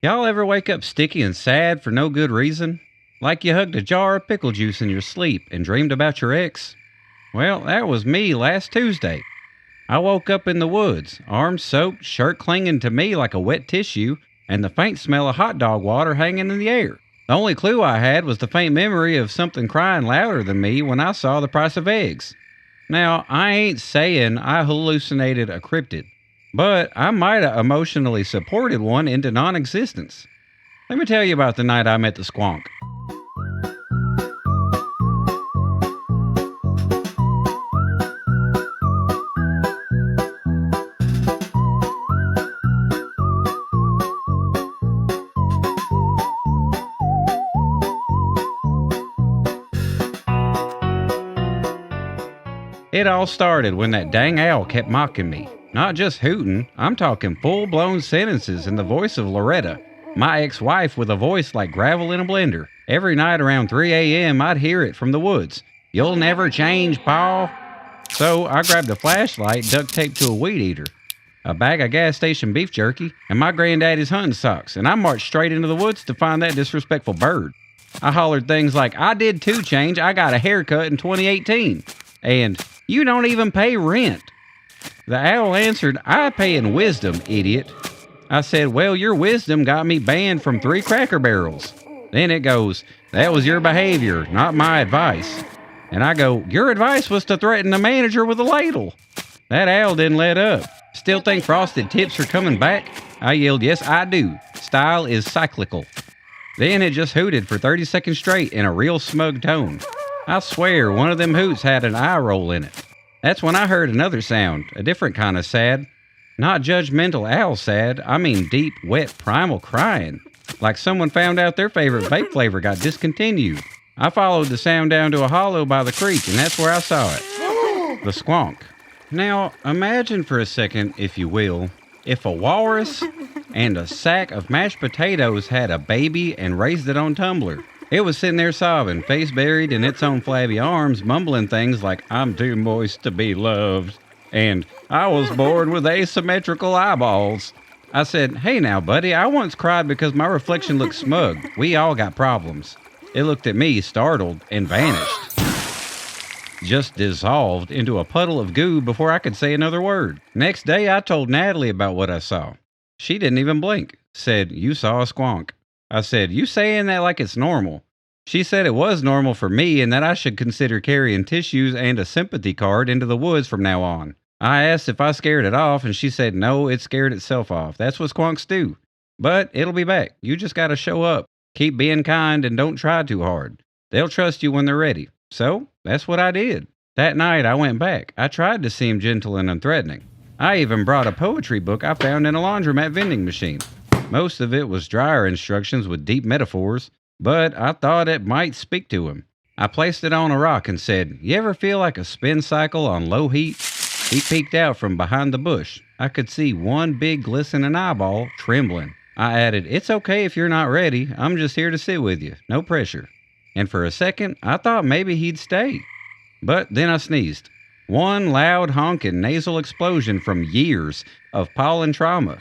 Y'all ever wake up sticky and sad for no good reason? Like you hugged a jar of pickle juice in your sleep and dreamed about your ex? Well, that was me last Tuesday. I woke up in the woods, arms soaked, shirt clinging to me like a wet tissue, and the faint smell of hot dog water hanging in the air. The only clue I had was the faint memory of something crying louder than me when I saw the price of eggs. Now, I ain't saying I hallucinated a cryptid, but I might have emotionally supported one into non existence. Let me tell you about the night I met the Squonk. It all started when that dang owl kept mocking me. Not just hooting, I'm talking full-blown sentences in the voice of Loretta, my ex-wife with a voice like gravel in a blender. Every night around 3 a.m. I'd hear it from the woods. "You'll never change, Paw." So I grabbed a flashlight duct taped to a weed eater, a bag of gas station beef jerky, and my granddaddy's hunting socks, and I marched straight into the woods to find that disrespectful bird. I hollered things like, "I did too change, I got a haircut in 2018. And, "You don't even pay rent." The owl answered, "I pay in wisdom, idiot." I said, "Well, your wisdom got me banned from 3 Cracker Barrels." Then it goes, "That was your behavior, not my advice." And I go, "Your advice was to threaten the manager with a ladle." That owl didn't let up. "Still think frosted tips are coming back?" I yelled, "Yes, I do. Style is cyclical." Then it just hooted for 30 seconds straight in a real smug tone. I swear, one of them hoots had an eye roll in it. That's when I heard another sound, a different kind of sad. Not judgmental owl sad, I mean deep, wet, primal crying. Like someone found out their favorite vape flavor got discontinued. I followed the sound down to a hollow by the creek, and that's where I saw it. The Squonk. Now, imagine for a second, if you will, if a walrus and a sack of mashed potatoes had a baby and raised it on Tumblr. It was sitting there sobbing, face buried in its own flabby arms, mumbling things like, "I'm too moist to be loved," and "I was born with asymmetrical eyeballs." I said, "Hey now, buddy, I once cried because my reflection looked smug. We all got problems." It looked at me, startled, and vanished. Just dissolved into a puddle of goo before I could say another word. Next day, I told Natalie about what I saw. She didn't even blink. Said, "You saw a Squonk." I said, "You saying that like it's normal?" She said it was normal for me and that I should consider carrying tissues and a sympathy card into the woods from now on. I asked if I scared it off, and she said no, it scared itself off. That's what Squonks do. But it'll be back. You just gotta show up. Keep being kind and don't try too hard. They'll trust you when they're ready. So, that's what I did. That night I went back. I tried to seem gentle and unthreatening. I even brought a poetry book I found in a laundromat vending machine. Most of it was dryer instructions with deep metaphors, but I thought it might speak to him. I placed it on a rock and said, "You ever feel like a spin cycle on low heat?" He peeked out from behind the bush. I could see one big glistening eyeball trembling. I added, "It's okay if you're not ready. I'm just here to sit with you. No pressure." And for a second, I thought maybe he'd stay. But then I sneezed. One loud honking nasal explosion from years of pollen trauma.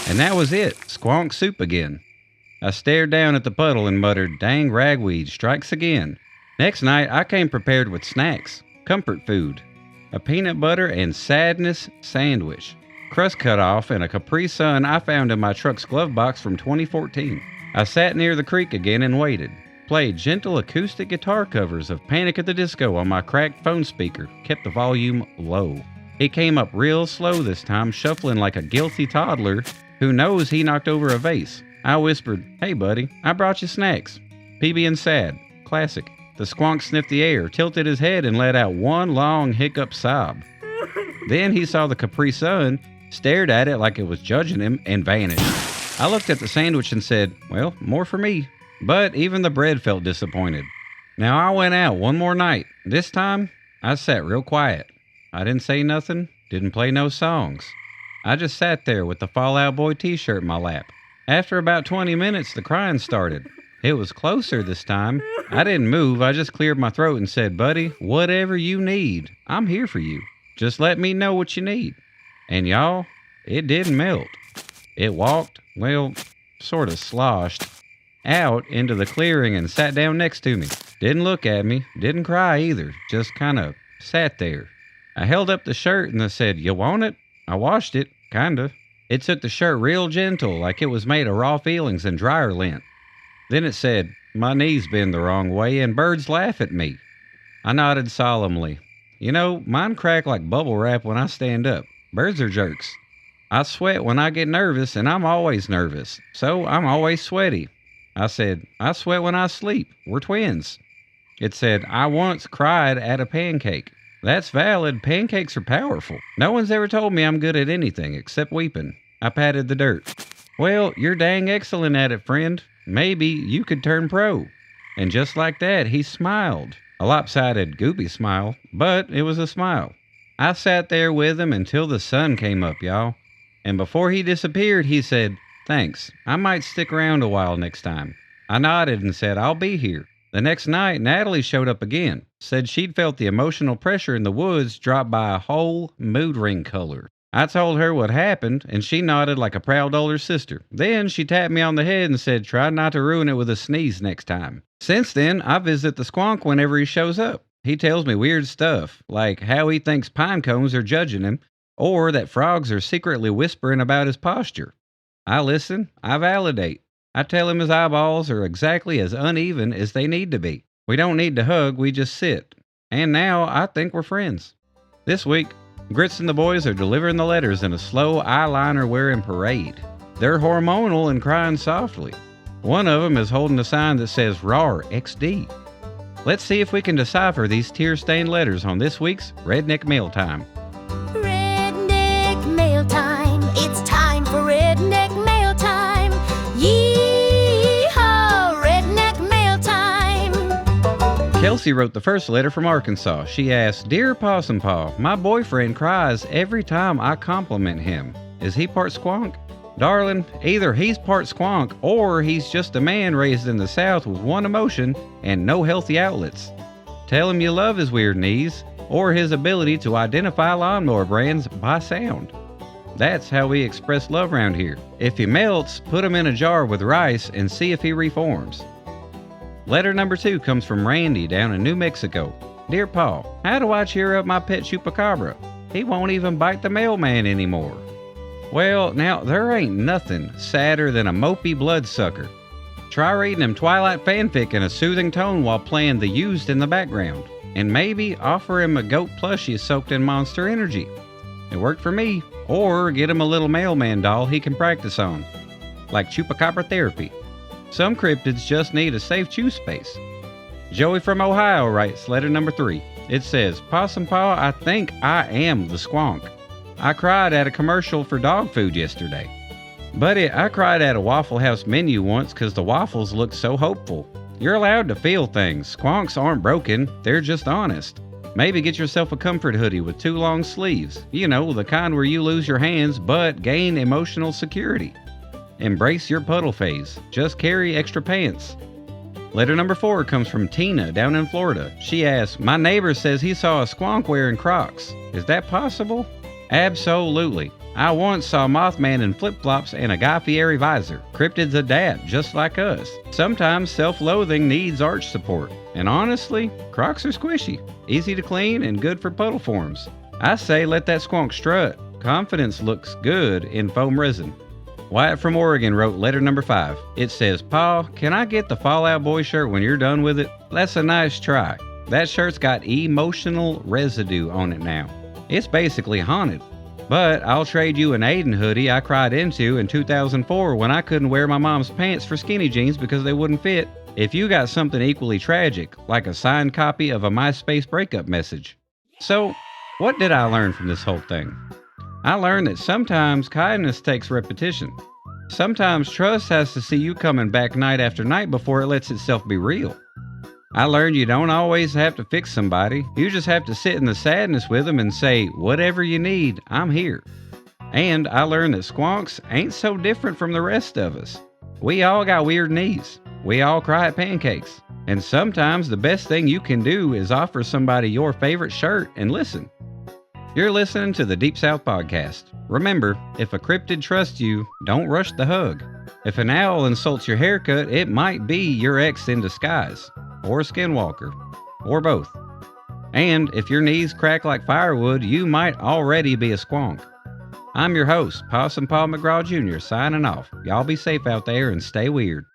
And that was it. Squonk soup again. I stared down at the puddle and muttered, "Dang ragweed strikes again." Next night, I came prepared with snacks, comfort food, a peanut butter and sadness sandwich, crust cut off, and a Capri Sun I found in my truck's glove box from 2014. I sat near the creek again and waited. Played gentle acoustic guitar covers of Panic at the Disco on my cracked phone speaker, kept the volume low. He came up real slow this time, shuffling like a guilty toddler who knows he knocked over a vase. I whispered, "Hey buddy, I brought you snacks." PB and sad. Classic. The Squonk sniffed the air, tilted his head, and let out one long hiccup sob. Then he saw the Capri Sun, stared at it like it was judging him, and vanished. I looked at the sandwich and said, "Well, more for me." But even the bread felt disappointed. Now I went out one more night. This time, I sat real quiet. I didn't say nothing, didn't play no songs. I just sat there with the Fall Out Boy t-shirt in my lap. After about 20 minutes, the crying started. It was closer this time. I didn't move, I just cleared my throat and said, "Buddy, whatever you need, I'm here for you. Just let me know what you need." And y'all, it didn't melt. It walked, well, sort of sloshed, out into the clearing and sat down next to me. Didn't look at me, didn't cry either, just kind of sat there. I held up the shirt and I said, "You want it?" I washed it, kinda. It took the shirt real gentle, like it was made of raw feelings and dryer lint. Then it said, "My knees bend the wrong way and birds laugh at me." I nodded solemnly. You know, mine crack like bubble wrap when I stand up. Birds are jerks. I sweat when I get nervous, and I'm always nervous, so I'm always sweaty. I said, "I sweat when I sleep. We're twins." It said, "I once cried at a pancake." That's valid. Pancakes are powerful. No one's ever told me I'm good at anything except weeping. I patted the dirt. "Well, you're dang excellent at it, friend. Maybe you could turn pro." And just like that, he smiled. A lopsided, goopy smile, but it was a smile. I sat there with him until the sun came up, y'all. And before he disappeared, he said, "Thanks. I might stick around a while next time." I nodded and said, "I'll be here." The next night, Natalie showed up again. Said she'd felt the emotional pressure in the woods drop by a whole mood ring color. I told her what happened, and she nodded like a proud older sister. Then she tapped me on the head and said, "Try not to ruin it with a sneeze next time." Since then, I visit the Squonk whenever he shows up. He tells me weird stuff, like how he thinks pine cones are judging him, or that frogs are secretly whispering about his posture. I listen, I validate. I tell him his eyeballs are exactly as uneven as they need to be. We don't need to hug, we just sit. And now I think we're friends. This week, Grits and the boys are delivering the letters in a slow eyeliner-wearing parade. They're hormonal and crying softly. One of them is holding a sign that says RAR XD. Let's see if we can decipher these tear-stained letters on this week's Redneck Mailtime. Redneck Mailtime. It's time for Redneck Mailtime. Yee-haw, Redneck Mailtime. Kelsey wrote the first letter from Arkansas. She asked, "Dear Possum Paw, my boyfriend cries every time I compliment him. Is he part Squonk? Darling, either he's part Squonk or he's just a man raised in the South with one emotion and no healthy outlets. Tell him you love his weird knees or his ability to identify lawnmower brands by sound. That's how we express love around here. If he melts, put him in a jar with rice and see if he reforms." Letter number 2 comes from Randy down in New Mexico. "Dear Paul, how do I cheer up my pet chupacabra? He won't even bite the mailman anymore." Well, now, there ain't nothing sadder than a mopey bloodsucker. Try reading him Twilight fanfic in a soothing tone while playing The Used in the background. And maybe offer him a goat plushie soaked in Monster Energy. It worked for me. Or get him a little mailman doll he can practice on. Like chupacabra therapy. Some cryptids just need a safe chew space. Joey from Ohio writes letter number 3. It says, "Possum Paw, I think I am the Squonk. I cried at a commercial for dog food yesterday. Buddy, I cried at a Waffle House menu once because the waffles looked so hopeful. You're allowed to feel things. Squonks aren't broken, they're just honest. Maybe get yourself a comfort hoodie with 2 long sleeves. You know, the kind where you lose your hands but gain emotional security. Embrace your puddle phase. Just carry extra pants." Letter number 4 comes from Tina down in Florida. She asks, "My neighbor says he saw a Squonk wearing Crocs. Is that possible?" Absolutely. I once saw Mothman in flip-flops and a Guy Fieri visor. Cryptids adapt, just like us. Sometimes self-loathing needs arch support. And honestly, Crocs are squishy, easy to clean, and good for puddle forms. I say let that Squonk strut. Confidence looks good in foam resin. Wyatt from Oregon wrote letter number 5. It says, "Pa, can I get the Fallout Boy shirt when you're done with it? That's a nice try. That shirt's got emotional residue on it now. It's basically haunted. But I'll trade you an Aiden hoodie I cried into in 2004 when I couldn't wear my mom's pants for skinny jeans because they wouldn't fit. If you got something equally tragic, like a signed copy of a MySpace breakup message." So, what did I learn from this whole thing? I learned that sometimes kindness takes repetition. Sometimes trust has to see you coming back night after night before it lets itself be real. I learned you don't always have to fix somebody. You just have to sit in the sadness with them and say, "Whatever you need, I'm here." And I learned that Squonks ain't so different from the rest of us. We all got weird knees. We all cry at pancakes. And sometimes the best thing you can do is offer somebody your favorite shirt and listen. You're listening to the Deep South Podcast. Remember, if a cryptid trusts you, don't rush the hug. If an owl insults your haircut, it might be your ex in disguise, or a skinwalker, or both. And if your knees crack like firewood, you might already be a squonk. I'm your host, Possum Paw McGraw Jr., signing off. Y'all be safe out there and stay weird.